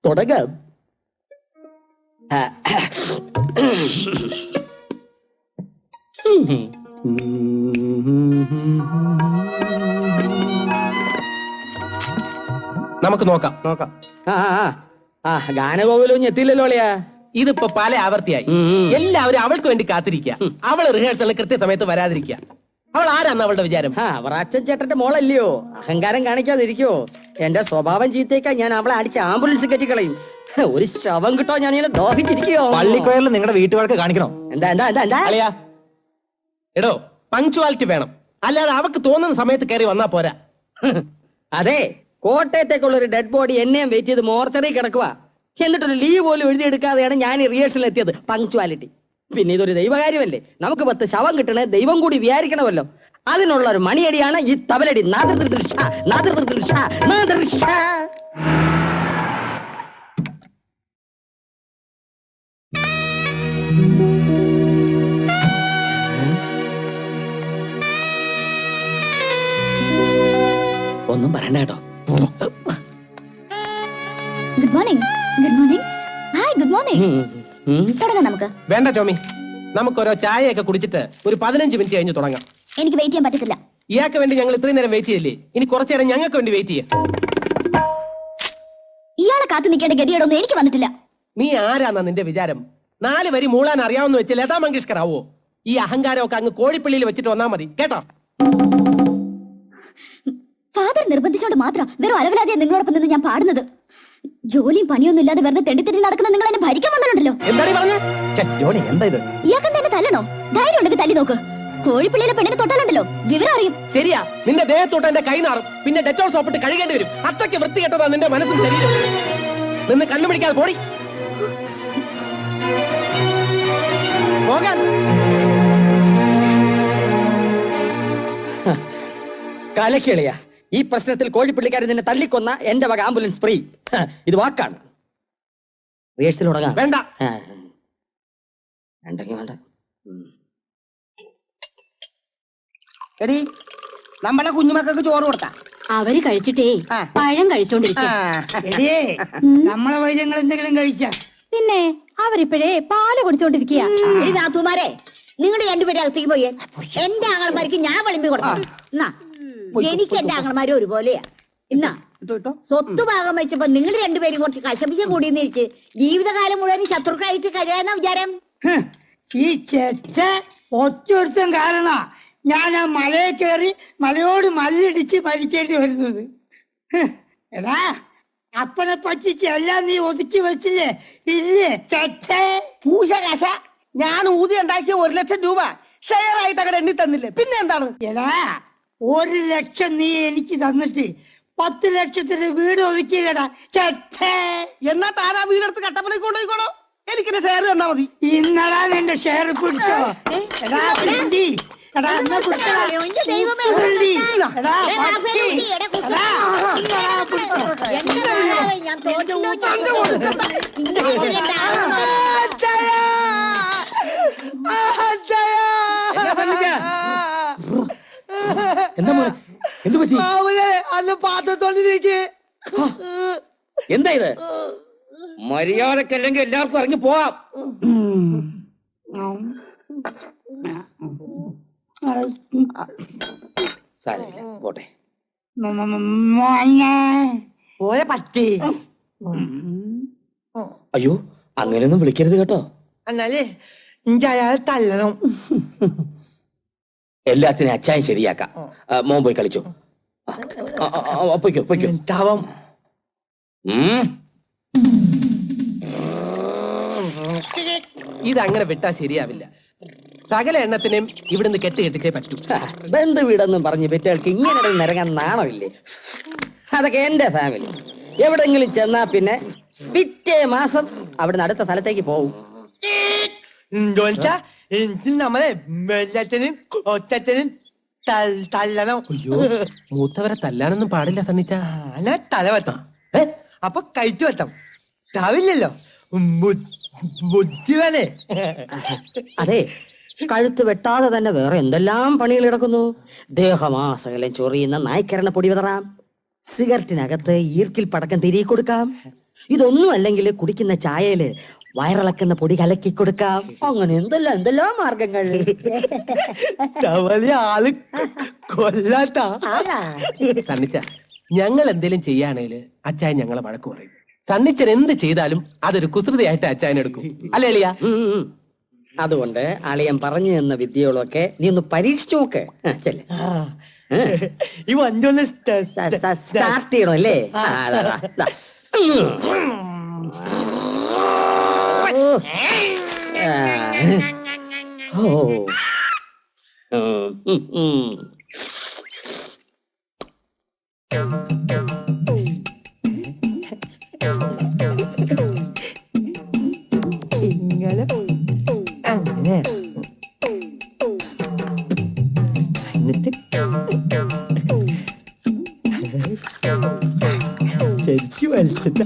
തുടങ്ങാം. നമുക്ക് നോക്കാം. ഗാനഗോകുലും എത്തിയില്ലല്ലോ അളിയാ. ഇതിപ്പോ പല ആവർത്തിയായി. എല്ലാവരും അവൾക്ക് വേണ്ടി കാത്തിരിക്കുക. അവള് റിഹേഴ്സലിന് കൃത്യസമയത്ത് വരാതിരിക്കുക. അവൾ ആരാന്ന് അവളുടെ വിചാരം? അവർ അച്ഛൻ ചേട്ടന്റെ മോളല്ലയോ, അഹങ്കാരം കാണിക്കാതിരിക്കോ. എന്റെ സ്വഭാവം ചീത്തേക്കാ ഞാൻ അവളെ അടിച്ച് ആംബുലൻസ് കെട്ടിക്കളയും. ഒരു ശവം കിട്ടോ ഞാൻ ഇങ്ങനെ ദോഹിച്ചിരിക്കയോ. പള്ളിക്കോയറിൽ നിങ്ങളുടെ വീട്ടുകാർക്ക് കാണിക്കണോ? എന്താ എന്താ എന്താ എന്താ അളിയാ, എടോ പങ്ക്ച്വാലിറ്റി വേണം. അല്ലാതെ അവക്ക് തോന്നുന്ന സമയത്ത് കയറി വന്നാ പോരാ. അതെ, കോട്ടയത്തേക്കുള്ള ഒരു ഡെഡ് ബോഡി എന്നെയും വെയിറ്റ് ചെയ്ത് മോർച്ചറി കിടക്കുക. എന്നിട്ടൊരു ലീവ് പോലും എഴുതിയെടുക്കാതെയാണ് ഞാൻ ഈ റിഹേഴ്സലിൽ എത്തിയത്. പങ്ക്ച്വാലിറ്റി. പിന്നെ ഇതൊരു ദൈവകാര്യമല്ലേ, നമുക്ക് 10 ശവം കിട്ടണേ ദൈവം കൂടി വിചാരിക്കണമല്ലോ. അതിനുള്ള ഒരു മണിയടിയാണ് ഈ തബലടി. ഒന്നും പറയണ്ട കേട്ടോ. Good morning. Good morning. Hi, good morning. തുടങ്ങാം നമുക്ക്. വേണ്ട ടോമി, നമുക്ക് ഓരോ ചായയൊക്കെ കുടിച്ചിട്ട് ഒരു 15 മിനിറ്റ് കഴിഞ്ഞ് തുടങ്ങാം. എനിക്ക് വെയിറ്റ് ചെയ്യാൻ പറ്റത്തില്ല. ഇയാൾക്ക് വേണ്ടി ഞങ്ങൾ ഇത്രയും നേരം വെയിറ്റ് ചെയ്തില്ലേ, ഇനി കുറച്ചു നേരം ഞങ്ങൾക്ക് വേണ്ടി വെയിറ്റ് ചെയ്യാം. ഇയാളെ കാത്തു നിൽക്കേണ്ട ഗതിയോടൊന്നും എനിക്ക് വന്നിട്ടില്ല. നീ ആരാന്നാ നിന്റെ വിചാരം? 4 വരി മൂളാൻ അറിയാവുന്ന വെച്ച് ലതാ മങ്കേഷ്കർ ആവോ? ഈ അഹങ്കാരമൊക്കെ അങ്ങ് കോഴിപ്പള്ളിയിൽ വെച്ചിട്ട് വന്നാ മതി കേട്ടോ. ഫാദർ നിർബന്ധിച്ചോണ്ട് മാത്രം വെറും അലവലാതെ നിങ്ങളോടൊപ്പം നിന്ന് ഞാൻ പാടുന്നത്. ജോലിയും പണിയൊന്നും ഇല്ലാതെ വെറുതെ തെണ്ടിത്തെണ്ടി നടക്കുന്ന നിങ്ങൾ എന്നെ ഭരിക്കാൻ വന്നിട്ടുണ്ടല്ലോ. എന്താണ് പറഞ്ഞത്? എന്താ ഇത്? ഇയാൾക്ക് എന്നെ തല്ലണോ? ധൈര്യം ഉണ്ടെങ്കിൽ തല്ലി നോക്ക്. കോഴിപ്പള്ളിയിലെ പെണ്ണിനെ തൊട്ടാലുണ്ടല്ലോ വിവരം അറിയും. ശരിയാ, നിന്റെ ദേഹത്തോട്ട് എന്റെ കൈ നാറും. പിന്നെ ഡെറ്റോൾ സോപ്പിട്ട് കഴുകേണ്ടി വരും. അത്രയ്ക്ക് വൃത്തികെട്ടതാ നിന്റെ മനസ്സും ശരീരം. നിന്ന് കണ്ണു പിടിക്കാതെ പോടി പോകാൻ. കലക്കിളിയ, ഈ പ്രശ്നത്തിൽ കോഴിപ്പള്ളിക്കാരൻ നിന്നെ തല്ലിക്കൊന്ന എന്റെ വക ആംബുലൻസ് ഫ്രീ. ഇത് വാക്കാണ്. റിഹേഴ്സൽ തുടങ്ങാം. വേണ്ട. വേണ്ട. എടി, നമ്മളെ കുഞ്ഞുമക്കൾക്ക് ചോറ് കൊടുത്താ? അവര് കഴിച്ചിട്ടേ പഴം കഴിച്ചോണ്ടിരിക്കും. നമ്മളെ വൈദ്യങ്ങൾ എന്തെങ്കിലും കഴിച്ച? പിന്നെ അവരിപ്പോഴേ പാല് കുടിച്ചോണ്ടിരിക്കുക. നാത്തുമാരെ, നിങ്ങൾ രണ്ടുപേരും അകത്തേക്ക് പോയേ. എന്റെ ആങ്ങളമാർക്ക് ഞാൻ വിളമ്പി കൊടുക്കണം. എന്നാ എനിക്ക് എന്റെ ആങ്ങളമാരും ഒരുപോലെയാ. എന്നാ സ്വത്ത് ഭാഗം വെച്ചപ്പോ നിങ്ങൾ രണ്ടുപേരും കുറച്ച് കശപിശ കൂടിയെന്ന് വെച്ച് ജീവിതകാലം മുഴുവൻ ശത്രുക്കളായിട്ട് കഴിയാന്ന വിചാരം? ഈ ചെച്ച ഒറ്റൊരുത്തം കാരണ ഞാൻ ആ മലയെ കയറി മലയോട് മല്ലിടിച്ച് മരിക്കേണ്ടി വരുന്നത്. എടാ, അപ്പനെ പറ്റിച്ച് എല്ലാം നീ ഒതുക്കി വെച്ചില്ലേ? ഇല്ലേ ചെച്ചേ? പൂശ കാശ ഞാൻ ഊതി ഉണ്ടാക്കിയ 1 ലക്ഷം രൂപ ഷെയർ ആയിട്ട് അങ്ങനെ എണ്ണി തന്നില്ലേ? പിന്നെ എന്താണ്? എടാ, 1 ലക്ഷം നീ എനിക്ക് തന്നിട്ട് 10 ലക്ഷത്തിന് വീട് ഒതുക്കിയില്ലടാ ചെച്ചേ. എന്നാ താനാ വീടെടുത്ത് കട്ടപ്പനയ്ക്ക് കൊണ്ടുപോയിക്കോളോ. എനിക്കെന്റെ ഷെയർ തന്നാ മതി. ഇന്നടാ നിന്റെ ഷെയർ പിടിച്ചോ. എടാ പിണ്ടി, എടാ എന്നെ പിടിച്ചോ. പിണ്ടി, എടാ പട്ടി, എടാ ഇന്നടാ പിടിച്ചോ. ഞാൻ തോറ്റു. എന്താ മോനെ, എന്ത് പറ്റി? അന്ന് പാത്രത്തോണ്ടിരിക്കേ. എന്താ ഇത്? മര്യാദക്കല്ലെങ്കിൽ എല്ലാവർക്കും ഇറങ്ങി പോവാം. സാരമില്ല, പോട്ടെ. പോയ പറ്റി. അയ്യോ, അങ്ങനെയൊന്നും വിളിക്കരുത് കേട്ടോ. എന്നാലേ എനിക്ക് അയാൾ തല്ലണം. എല്ലാത്തിനും അച്ചായം ശരിയാക്കാം. മോൻ പോയി കളിച്ചോ. പൊയ്ക്കോ. തവം ഇതങ്ങനെ വിട്ടാ ശരിയാവില്ല. സകല എണ്ണത്തിനും ഇവിടുന്ന് കെട്ടിച്ചേ പറ്റൂ. ബന്ധു വീടെന്നും പറഞ്ഞ് പെറ്റകൾക്ക് ഇങ്ങനെ നിരങ്ങാൻ നാണമില്ലേ? അതൊക്കെ എന്റെ ഫാമിലി. എവിടെങ്കിലും ചെന്നാ പിന്നെ പിറ്റേ മാസം അവിടുന്ന് അടുത്ത സ്ഥലത്തേക്ക് പോകും. എനിക്ക് നമ്മളെ വെള്ളത്തിനും ഒറ്റത്തിനും തല്ലണം. അയ്യോ, മൂത്തവരെ തല്ലാനൊന്നും പാടില്ല സണ്ണിച്ച. തലവട്ടം അപ്പൊ കയറ്റു വട്ടം താവില്ലല്ലോ. ബുദ്ധി വേണേ. അതെ, കഴുത്ത് വെട്ടാതെ തന്നെ വേറെ എന്തെല്ലാം പണികൾ കിടക്കുന്നു. ദേഹമാസകലം ചൊറിയുന്ന നായ്ക്കരണ പൊടി വിതറാം. സിഗരറ്റിനകത്ത് ഈർക്കിൽ പടക്കം തിരികെ കൊടുക്കാം. ഇതൊന്നും അല്ലെങ്കിൽ കുടിക്കുന്ന ചായയില് വയറിളക്കുന്ന പൊടി കലക്കി കൊടുക്കാം. അങ്ങനെ എന്തെല്ലാം മാർഗങ്ങൾ. ആള് കൊല്ലാട്ടാ. സണ്ണിച്ച, ഞങ്ങൾ എന്തെങ്കിലും ചെയ്യാണേല് അച്ചായൻ ഞങ്ങളെ വഴക്ക് പറയും. സണ്ണിച്ചൻ എന്ത് ചെയ്താലും അതൊരു കുസൃതിയായിട്ട് അച്ചായൻ എടുക്കും. അല്ലേ എളിയ? അതുകൊണ്ട് അളിയൻ പറഞ്ഞു തന്ന വിദ്യകളൊക്കെ നീ ഒന്ന് പരീക്ഷിച്ചു നോക്ക്. ചെല്ലേ ഈ വഞ്ചോന്ന് സ്റ്റാർട്ട് ചെയ്യണം അല്ലേ? ഇങ്ങനെ അങ്ങനെ എന്നിട്ട് ശരിക്കും വലിച്ചിട്ട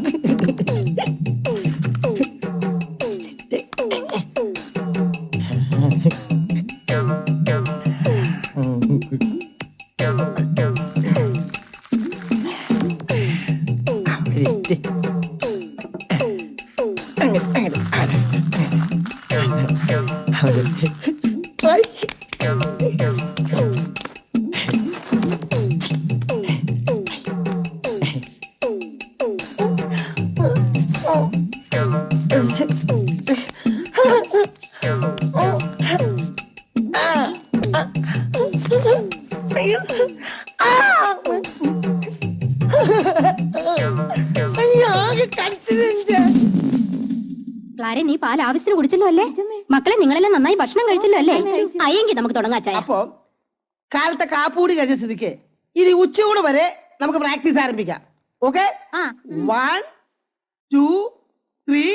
ക്ലാരെ, നീ പാൽ ആവശ്യത്തിന് കുടിച്ചല്ലോ അല്ലേ? മക്കളെ, നിങ്ങളെല്ലാം നന്നായി ഭക്ഷണം കഴിച്ചല്ലോ അല്ലേ? അയ്യെങ്കിൽ നമുക്ക് തുടങ്ങാം ചായ. അപ്പൊ കാലത്തെ കാപ്പൂടി കഴിഞ്ഞ സ്ഥിതിക്ക് ഇനി ഉച്ചയൂട് വരെ നമുക്ക് പ്രാക്ടീസ് ആരംഭിക്കാം. ഓക്കെ? 1 2 3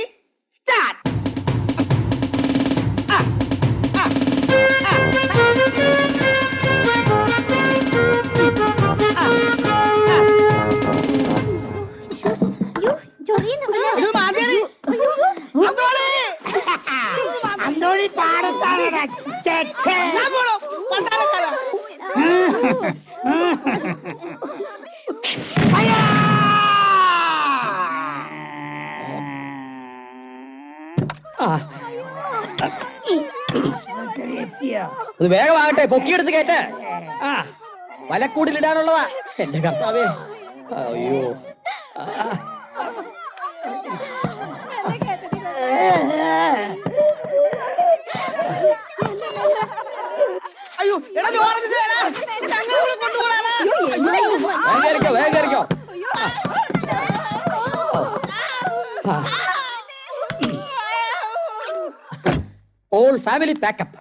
സ്റ്റാർട്ട്. അന്തോളി പാടത്താണടാ. വേഗമാകട്ടെ, പൊക്കിയെടുത്ത് കേട്ടെ. വലക്കൂടിലിടാനുള്ളതാ. എന്റെ കർത്താവേ, അയ്യോ. അയ്യോ, എടാ കൊണ്ടുപോകാനാ. വേഗം ഓൾ ഫാമിലി പാക്കപ്പ്.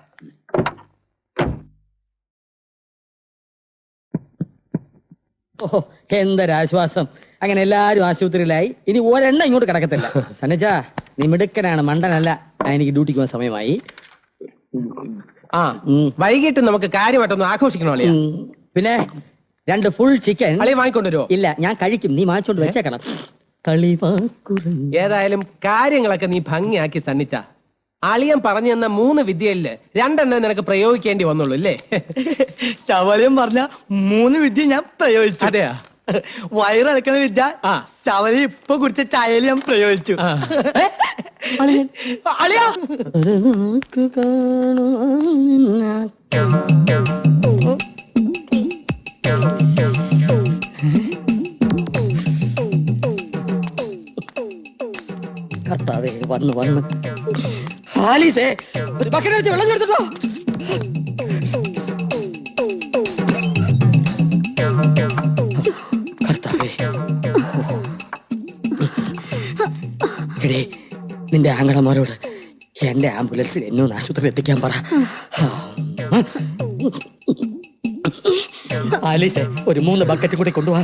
ഓഹോ, എന്തൊരാശ്വാസം. അങ്ങനെ എല്ലാരും ആശുപത്രിയിലായി. ഇനി ഒരെണ്ണം ഇങ്ങോട്ട് കിടക്കത്തില്ല. സനജ, നീ മിടുക്കനാണ്, മണ്ടനല്ല. എനിക്ക് ഡ്യൂട്ടിക്ക് പോകാൻ സമയമായി. വൈകിട്ട് നമുക്ക് കാര്യമായിട്ടൊന്ന് ആഘോഷിക്കണോ അളിയ? പിന്നെ 2 ഫുൾ ചിക്കൻ അളിയ വാങ്ങിക്കൊണ്ടുവരുമോ? ഇല്ല, ഞാൻ കഴിക്കും. നീ വാങ്ങിച്ചോണ്ട് വെച്ചേക്കണം. ഏതായാലും കാര്യങ്ങളൊക്കെ നീ ഭംഗിയാക്കി സണ്ണിച്ച. അളിയൻ പറഞ്ഞു തന്ന 3 വിദ്യയില് 2 നിനക്ക് പ്രയോഗിക്കേണ്ടി വന്നുള്ളൂ അല്ലേ? ശവലയം പറഞ്ഞ 3 വിദ്യ ഞാൻ പ്രയോഗിച്ചു. അതെയാ? വയറിളക്കുന്ന വിദ്യ ശവലി ഇപ്പൊ കുടിച്ച ചായയിൽ ഞാൻ പ്രയോഗിച്ചു. അളിയാ, കർത്താവേ, വന്ന് ആലീസേ, ഒരു ബക്കറ്റ് വെച്ച് വെള്ളം കൊടുത്തിട്ടോ. കർത്താവേ, എടേ, നിന്റെ ആങ്ങളമാരോട് എന്റെ ആംബുലൻസിൽ എന്നെ ഒന്ന് ആശുപത്രിയിൽ എത്തിക്കാൻ പറ. ആലീസേ, ഒരു 3 ബക്കറ്റ് കൂടി കൊണ്ടുപോവാ.